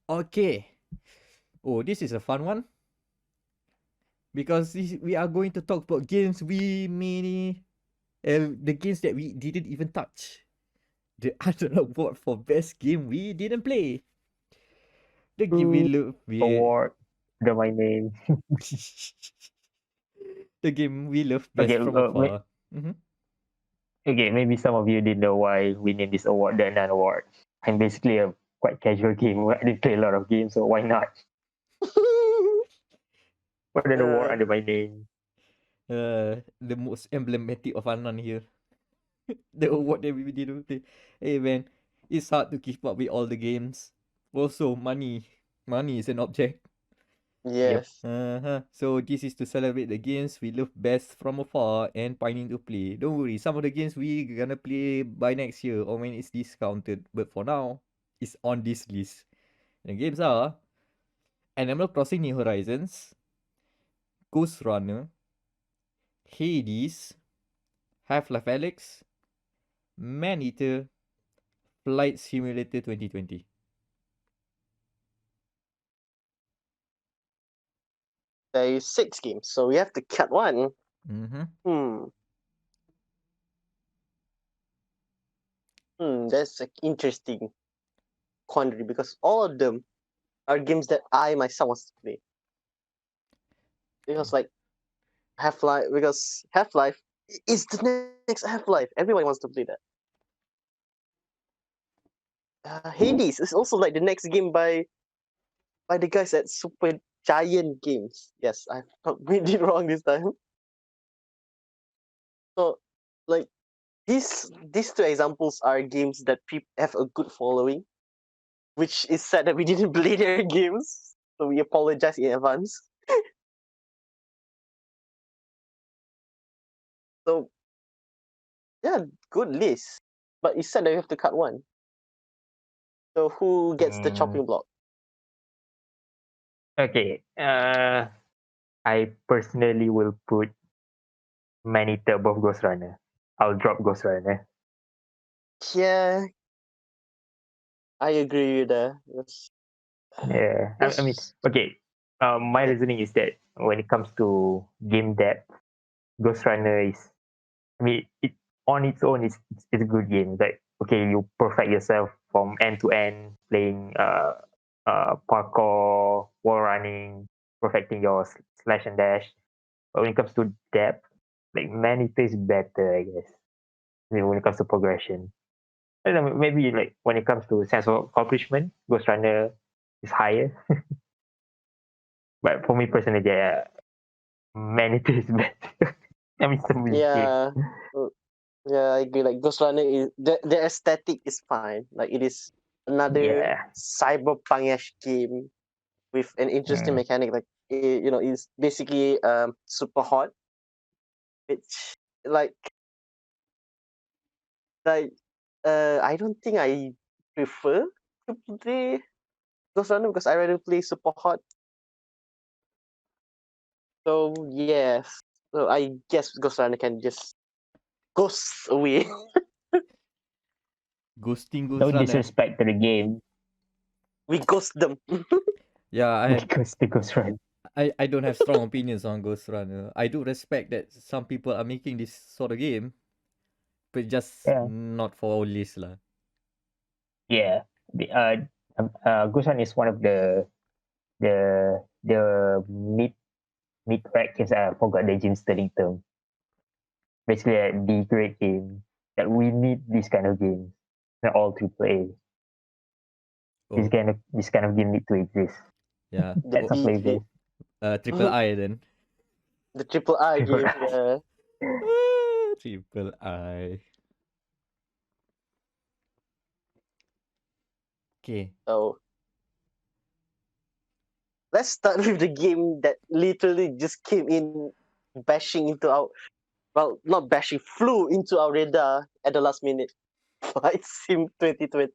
Okay. Oh, this is a fun one because we are going to talk about games the games that we didn't even touch. The Anan Award for best game we didn't play. The game we Ooh, love, we award. The my name. the game we love best Okay, from afar. Mm-hmm. okay. Maybe some of you didn't know why we named this award the Anan Award. I'm basically a quite casual game. I didn't play a lot of games, so why not? Put an award uh, under my name. The most emblematic of Anan here. The award that we didn't play. Hey man, it's hard to keep up with all the games. Also, money. Money is an object. Yep. yes. So this is to celebrate the games we love best from afar and pining to play. Don't worry, some of the games we gonna play by next year or when it's discounted. But for now, it's on this list. The games are Animal Crossing New Horizons, Ghost Runner, Hades, Half-Life Alyx, Man-Eater, Flight Simulator 2020. There is 6 games, so we have to cut one. Mm-hmm. Hmm. That's an interesting quandary because all of them are games that I myself wants to play. Because like Half-Life is the next Half-Life. Everybody wants to play that. Hades is also like the next game by the guys at Super Giant Games. Yes, I've not made it wrong this time. So like these two examples are games that people have a good following, which is sad that we didn't play their games. So we apologize in advance. So yeah, good list. But it's sad that we have to cut one. So who gets the Mm, chopping block? okay. I personally will put Manita above Ghost Runner. I'll drop Ghost Runner. Yeah, I agree with that. Yes. Yeah. I mean, Yes. okay. My Okay. reasoning is that when it comes to game depth, Ghost Runner is, I mean, it on its own it's a good game. Like, okay, you perfect yourself from end to end, playing parkour, wall running, perfecting your slash and dash. But when it comes to depth, like Manita is better, I guess. I mean, when it comes to progression. I don't know, maybe like when it comes to sense of accomplishment, Ghost Runner is higher. But for me personally, yeah, Manita is better. I mean, some game. Yeah. uh, Yeah, I agree. Like Ghost Runner is the aesthetic is fine. Like it is another Yeah. cyberpunk-ish game with an interesting Mm. mechanic. Like it's basically super hot, which like like I don't think I prefer to play Ghost Runner because I rather play super hot. So yes, so I guess Ghost Runner can just ghost away. Ghosting No Ghost Runner. disrespect to the game, We ghost them. Yeah, because the Ghost Runner. I don't have strong opinions on Ghost Runner. I do respect that some people are making this sort of game, but just Yeah. not for our list lah. Yeah. Ghost Runner is one of the mid track is I forgot the Jim Sterling term. Basically, the great game that we need this kind of games. Not all triple A. Oh, This kind of game need to exist. yeah. the Add some flavor. Triple I then. the triple I game. Yeah. Triple I. Okay. So let's start with the game that literally just came in bashing into our not bashing, flew into our radar at the last minute. Flight Sim 2020.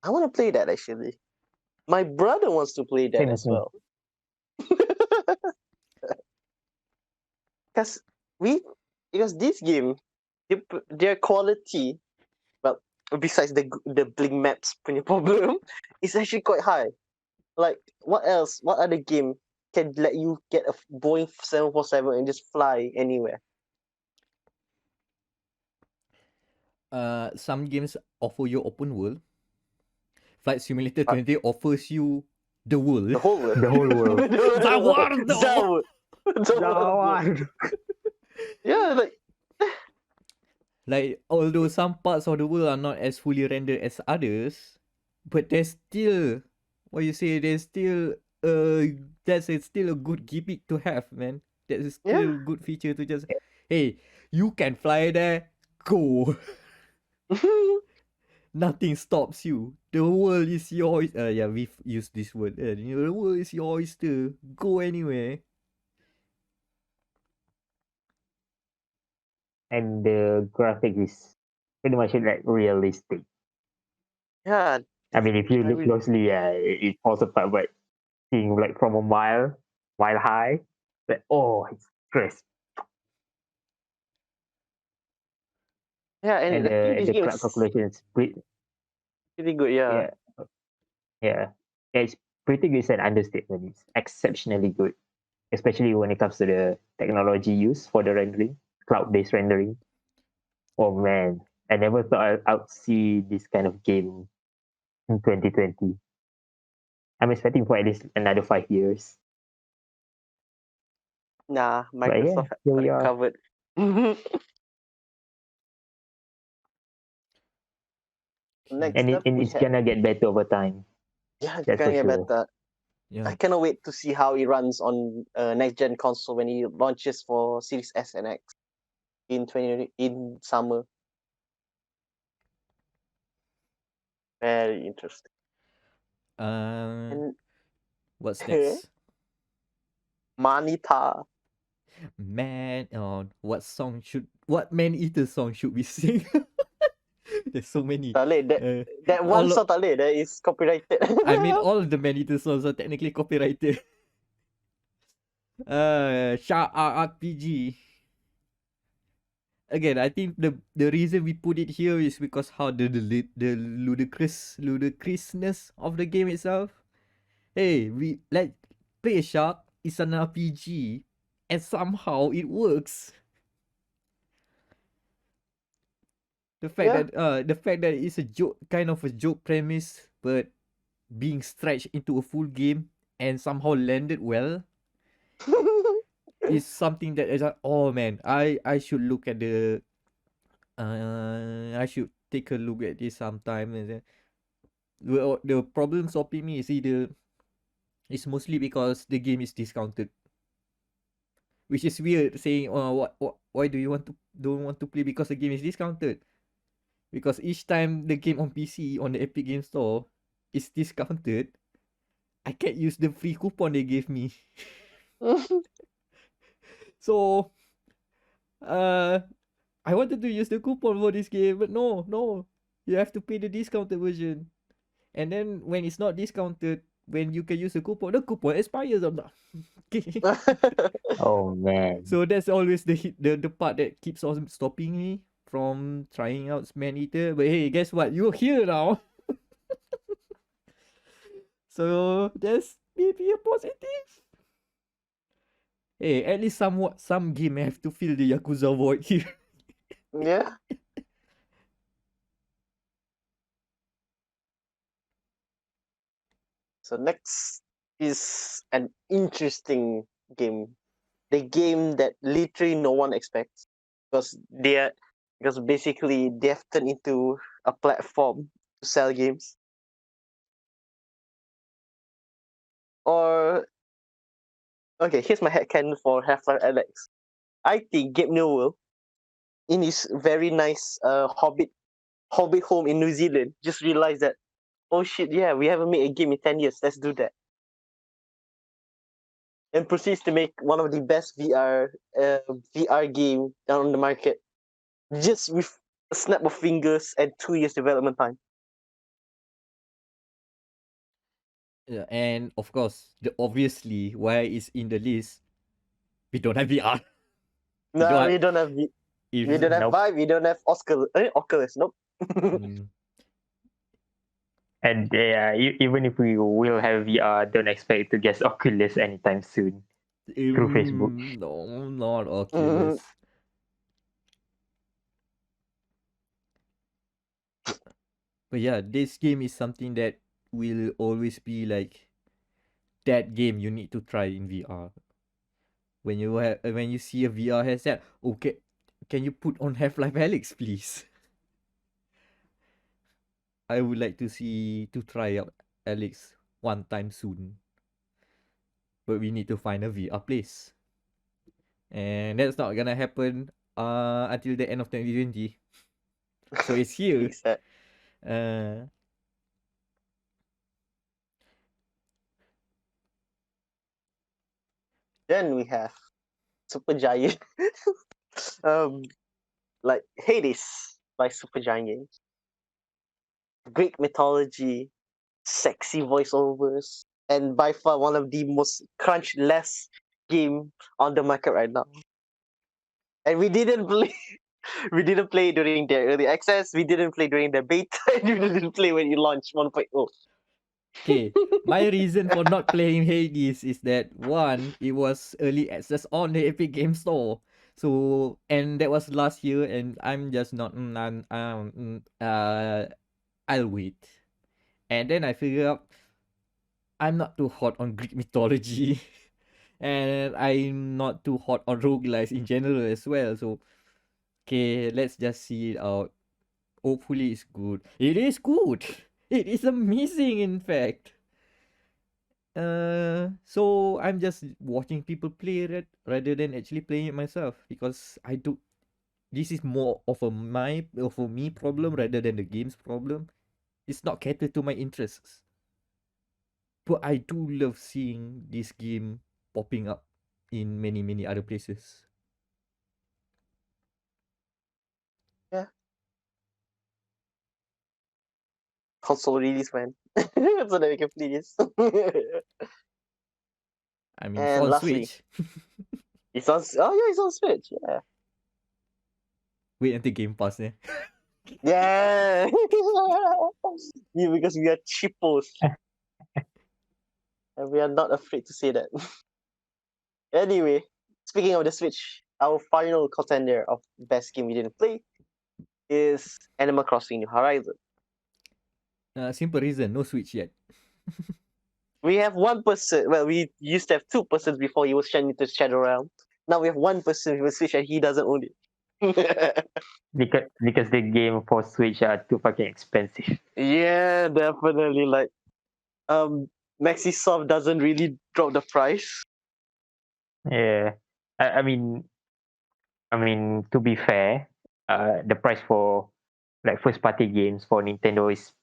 I want to play that actually. My brother wants to play that Same as as me. well. Because we because this game their quality, well, besides the bling maps punya problem, it's actually quite high. Like, what else? What other game can let you get a Boeing 747 and just fly anywhere? Some games offer you open world. Flight Simulator Uh, 20 offers you the world. The whole world. The whole world. Zawardo! The world. Yeah, like Like, although some parts of the world are not as fully rendered as others, but there's still, what you say, there's still, still a good gimmick to have, man. That's still a good feature to just, hey, you can fly there, go. Nothing stops you. The world is your oyster. Yeah, we've used this word. The world is your oyster. Go anywhere. And the graphic is pretty much like realistic. yeah. I mean, if you I look really- closely, it falls apart. But seeing like from a mile high, like it's crisp. Yeah, And and I think this the game cloud is calculation is pretty, pretty good. Yeah. yeah, it's pretty good. It's an understatement. It's exceptionally good, especially when it comes to the technology used for the rendering, cloud-based rendering. Oh man, I never thought I'd see this kind of game in 2020. I'm expecting for at least another 5 years. Nah, But yeah, Microsoft here got we it are. covered. Next And up, we it's have gonna get better over time. it's That's for gonna get sure. better. Yeah. I cannot wait to see how it runs on next gen console when it launches for Series S and X in 2020 in summer. Very interesting. And What's next? Manita. Man, what Man-Eater song should we sing? There's so many. Tak boleh, that one song tak boleh, that is copyrighted. I mean, all of the Man-Eater songs are technically copyrighted. Sha RPG. Again, I think the reason we put it here is because how the ludicrousness of the game itself. Hey, we like play a shark. It's an RPG, and somehow it works. The fact that it's a joke, kind of a joke premise, but being stretched into a full game and somehow landed well is something that is like, oh man, I should look at I should take a look at this sometime. And then the problem stopping me is it's mostly because the game is discounted, which is weird. Saying, why do you don't want to play because the game is discounted? Because each time the game on PC on the Epic Game Store is discounted, I can't use the free coupon they gave me. So, I wanted to use the coupon for this game, but no, you have to pay the discounted version. And then when it's not discounted, when you can use the coupon expires. I'm not. Okay. Oh man. So that's always the part that keeps on stopping me from trying out Man-Eater. But hey, guess what? You're here now. So that's maybe a positive. Hey, at least some game have to fill the Yakuza void here. Yeah. So next is an interesting game. The game that literally no one expects because basically they've turned into a platform to sell games. Or okay, here's my headcanon for Half-Life Alex. I think Gabe Newell, in his very nice Hobbit home in New Zealand, just realized that, oh shit, yeah, we haven't made a game in 10 years. Let's do that. And proceeds to make one of the best VR game on the market, just with a snap of fingers and 2 years development time. Yeah, and of course, obviously why it's in the list, we don't have VR. No, we don't have If we don't have Nope. Vive, we don't have Oculus. Nope. And even if we will have VR, don't expect to get Oculus anytime soon through Facebook. No, not Mhm. Oculus. But yeah, this game is something that will always be like that game you need to try in VR. When you see a VR headset, okay, can you put on Half-Life Alyx, please? I would like to try out Alex one time soon. But we need to find a VR place. And that's not gonna happen until the end of 2020. So it's here. Exact. Uh Then we have Super Giant. um, like Hades by Super Giant. Greek mythology, sexy voiceovers, and by far one of the most crunch less game on the market right now. And we didn't play. We didn't play during the early access. We didn't play during the beta. And we didn't play when it launched 1.0. okay. My reason for not playing Hades is that one, it was early access on the Epic Game Store. So and that was last year and I'm just not I'll wait. And then I figure out I'm not too hot on Greek mythology. And I'm not too hot on roguelites in general as well. So, okay, let's just see it out. Hopefully, it's good. It is good. It is amazing, in fact. So I'm just watching people play it rather than actually playing it myself because I do. This is more of a me problem rather than the game's problem. It's not catered to my interests. But I do love seeing this game popping up in many other places. Yeah, console release, man. So that we can play this. I mean, it's And on lastly, Switch. it's on. Oh yeah, it's on Switch. Yeah. Wait until Game Pass, eh? Yeah. Yeah, because we are cheapos and we are not afraid to say that. Anyway, speaking of the Switch, our final contender of best game we didn't play is Animal Crossing New Horizon. Simple reason, no Switch yet. We have one person. Well, we used to have two persons before he was sent into Shadow Realm. Now we have one person with a Switch and he doesn't own it. Because the game for Switch are too fucking expensive. Yeah, definitely. Like, Maxisoft doesn't really drop the price. Yeah, I, I mean, to be fair, the price for like first party games for Nintendo is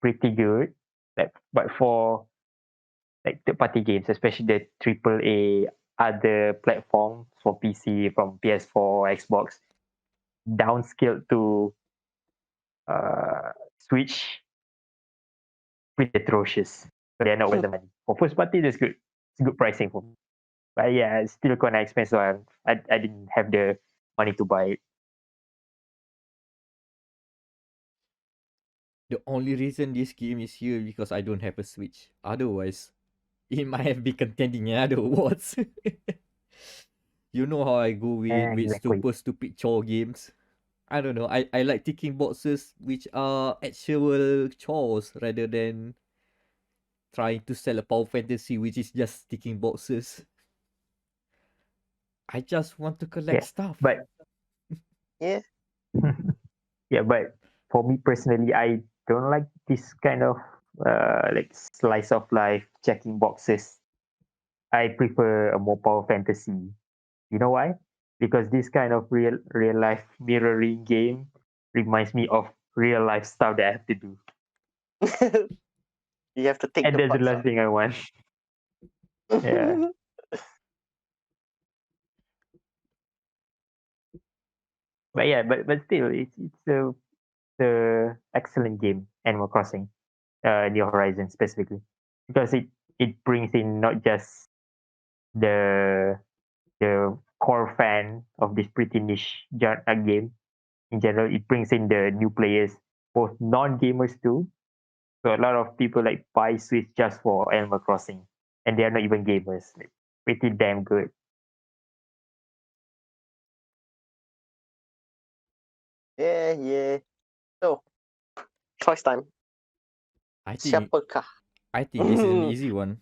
pretty good. Like, but for like third party games, especially the triple A other platforms for PC from PS4, Xbox, downscaled to Switch, pretty atrocious. So they're not worth the money. For first party, that's good. It's good pricing for me. But yeah, it's still kind of expensive. So I didn't have the money to buy it. The only reason this game is here because I don't have a Switch. Otherwise, it might have been contending in other awards. You know how I go with Exactly. super stupid chore games. I don't know. I like ticking boxes which are actual chores rather than trying to sell a power fantasy which is just ticking boxes. I just want to collect Yeah, stuff. but Yeah. yeah, but for me personally, I don't like this kind of like slice of life checking boxes. I prefer a more power fantasy. You know why? Because this kind of real life mirroring game reminds me of real life stuff that I have to do, You have to take and the that's the box last out. thing I want. Yeah, but yeah, but still, it's a excellent game, Animal Crossing, New Horizons specifically, because it brings in not just the the core fan of this pretty niche game in general. It brings in the new players, both non gamers too, So a lot of people like buy Switch just for Animal Crossing, and they are not even gamers. Like, pretty damn good. Yeah. So, choice time. I think Siapakah? this is an easy one.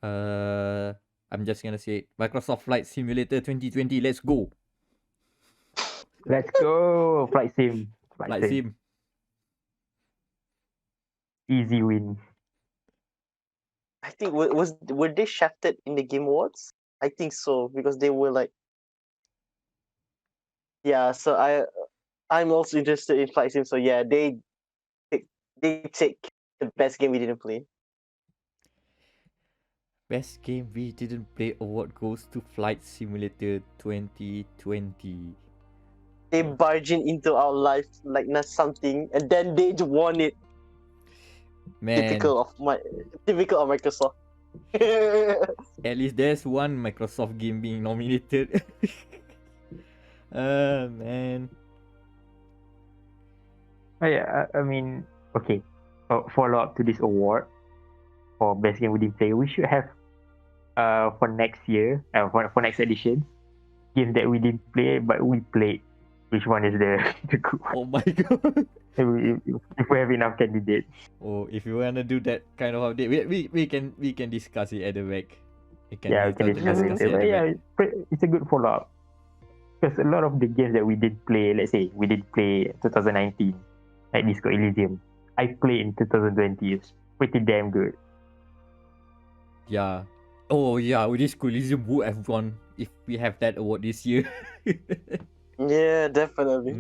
I'm just gonna say it. Microsoft Flight Simulator 2020. Let's go. Let's go, Flight Sim. Flight Sim. Easy win. I think were they shafted in the Game Awards? I think so because they were like, yeah. So I'm also interested in Flight Sim. So yeah, they take the best game we didn't play. Best game we didn't play award goes to Flight Simulator 2020. They barging into our life like not something, and then they won it. Man, Typical of Microsoft. at least there's one Microsoft game being nominated. Man. I mean, okay. Follow up to this award for best game we didn't play. We should have for next year, for next edition, games that we didn't play but we played. Which one is the good one? Oh my god. If we have enough candidates. Oh, if you wanna do that kind of update, we can discuss it at the back. We can Discuss it. at the But back. yeah, it's a good follow up. Because a lot of the games that we did play, let's say we did play 2019, like Disco Elysium, I played in 2020. It's pretty damn good. Yeah. Oh yeah, with this Coliseum would have won if we have that award this year. Yeah, definitely.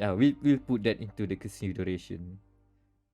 Yeah, we'll put that into the consideration.